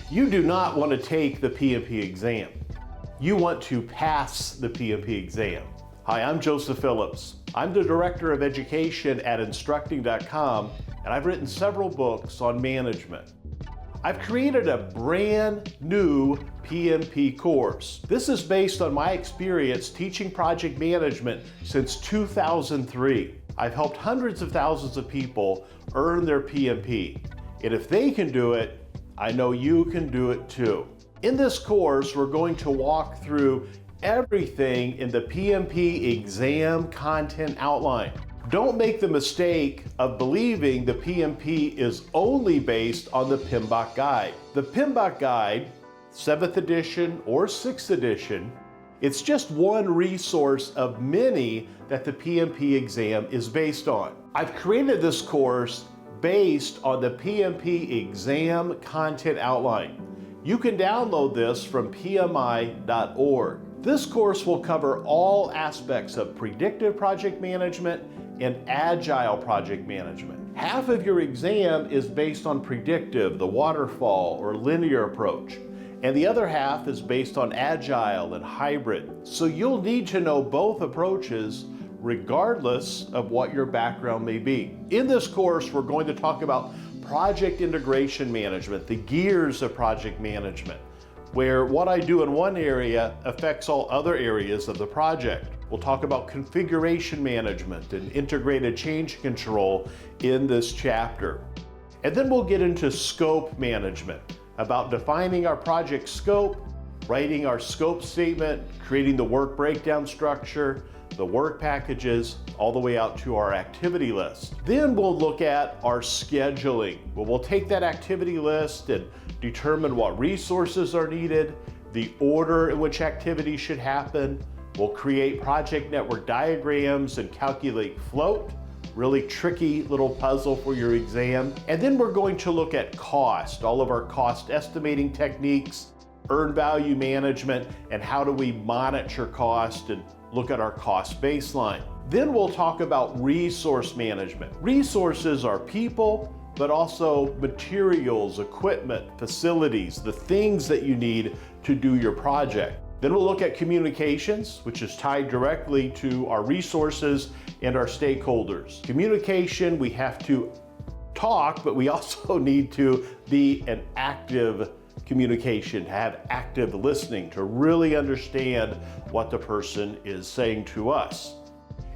You do not want to take the PMP exam. You want to pass the PMP exam. Hi, I'm Joseph Phillips. I'm the Director of Education at Instructing.com, and I've written several books on management. I've created a brand new PMP course. This is based on my experience teaching project management since 2003. I've helped hundreds of thousands of people earn their PMP. And if they can do it, I know you can do it too. In this course, we're going to walk through everything in the PMP exam content outline. Don't make the mistake of believing the PMP is only based on the PMBOK guide. The PMBOK guide, 7th edition or 6th edition, it's just one resource of many that the PMP exam is based on. I've created this course based on the PMP exam content outline. You can download this from PMI.org. This course will cover all aspects of predictive project management and agile project management. Half of your exam is based on predictive, the waterfall or linear approach, and the other half is based on agile and hybrid. So you'll need to know both approaches regardless of what your background may be. In this course, we're going to talk about project integration management, the gears of project management, where what I do in one area affects all other areas of the project. We'll talk about configuration management and integrated change control in this chapter. And then we'll get into scope management, about defining our project scope, writing our scope statement, creating the work breakdown structure, the work packages, all the way out to our activity list. Then we'll look at our scheduling. We'll take that activity list and determine what resources are needed, the order in which activities should happen. We'll create project network diagrams and calculate float, really tricky little puzzle for your exam. And then we're going to look at cost, all of our cost estimating techniques, earned value management, and how do we monitor cost and look at our cost baseline. Then we'll talk about resource management. Resources are people, but also materials, equipment, facilities, the things that you need to do your project. Then we'll look at communications, which is tied directly to our resources and our stakeholders. Communication, we have to talk, but we also need to be an active communication, to have active listening, to really understand what the person is saying to us.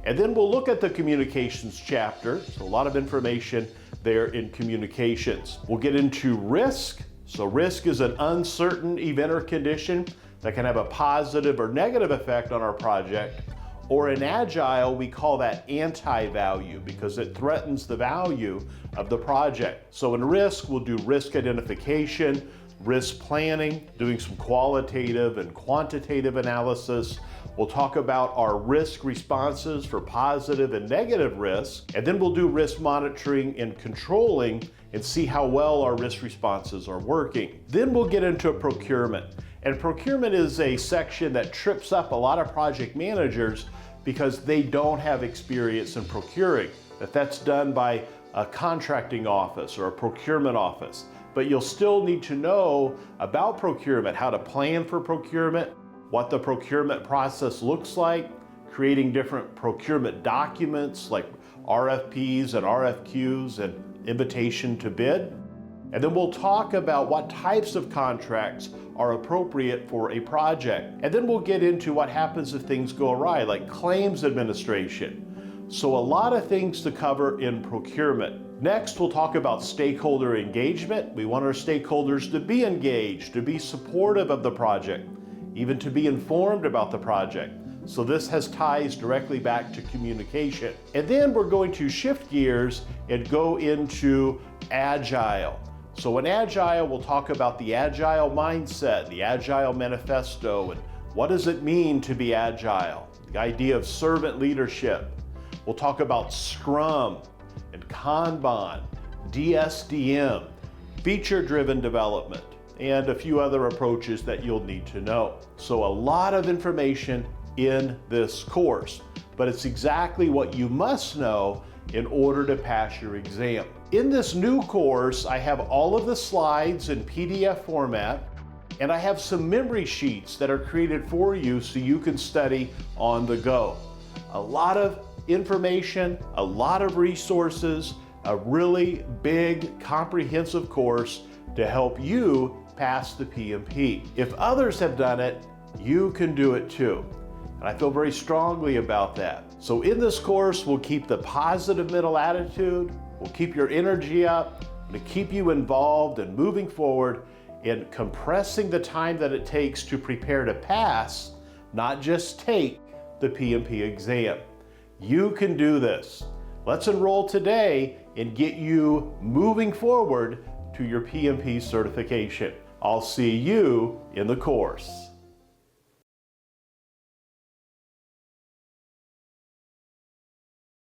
And then we'll look at the communications chapter, so a lot of information there in communications. We'll get into risk. So risk is an uncertain event or condition that can have a positive or negative effect on our project. Or in agile, we call that anti-value because it threatens the value of the project. So in risk, we'll do risk identification, risk planning, doing some qualitative and quantitative analysis. We'll talk about our risk responses for positive and negative risk, and then we'll do risk monitoring and controlling and see how well our risk responses are working. Then we'll get into procurement. And procurement is a section that trips up a lot of project managers because they don't have experience in procuring. That's done by a contracting office or a procurement office. But you'll still need to know about procurement, how to plan for procurement, what the procurement process looks like, creating different procurement documents like RFPs and RFQs and invitation to bid. And then we'll talk about what types of contracts are appropriate for a project. And then we'll get into what happens if things go awry, like claims administration. So a lot of things to cover in procurement. Next, we'll talk about stakeholder engagement. We want our stakeholders to be engaged, to be supportive of the project, even to be informed about the project. So this has ties directly back to communication. And then we're going to shift gears and go into agile. So in agile, we'll talk about the agile mindset, the agile manifesto, and what does it mean to be agile? The idea of servant leadership. We'll talk about Scrum and Kanban, DSDM, feature-driven development, and a few other approaches that you'll need to know. So a lot of information in this course, but it's exactly what you must know in order to pass your exam. In this new course, I have all of the slides in PDF format, and I have some memory sheets that are created for you so you can study on the go. A lot of information, a lot of resources, a really big, comprehensive course to help you pass the PMP. If others have done it, you can do it too. And I feel very strongly about that. So in this course, we'll keep the positive mental attitude, we'll keep your energy up, to keep you involved and moving forward in compressing the time that it takes to prepare to pass, not just take the PMP exam. You can do this. Let's enroll today and get you moving forward to your PMP certification. I'll see you in the course.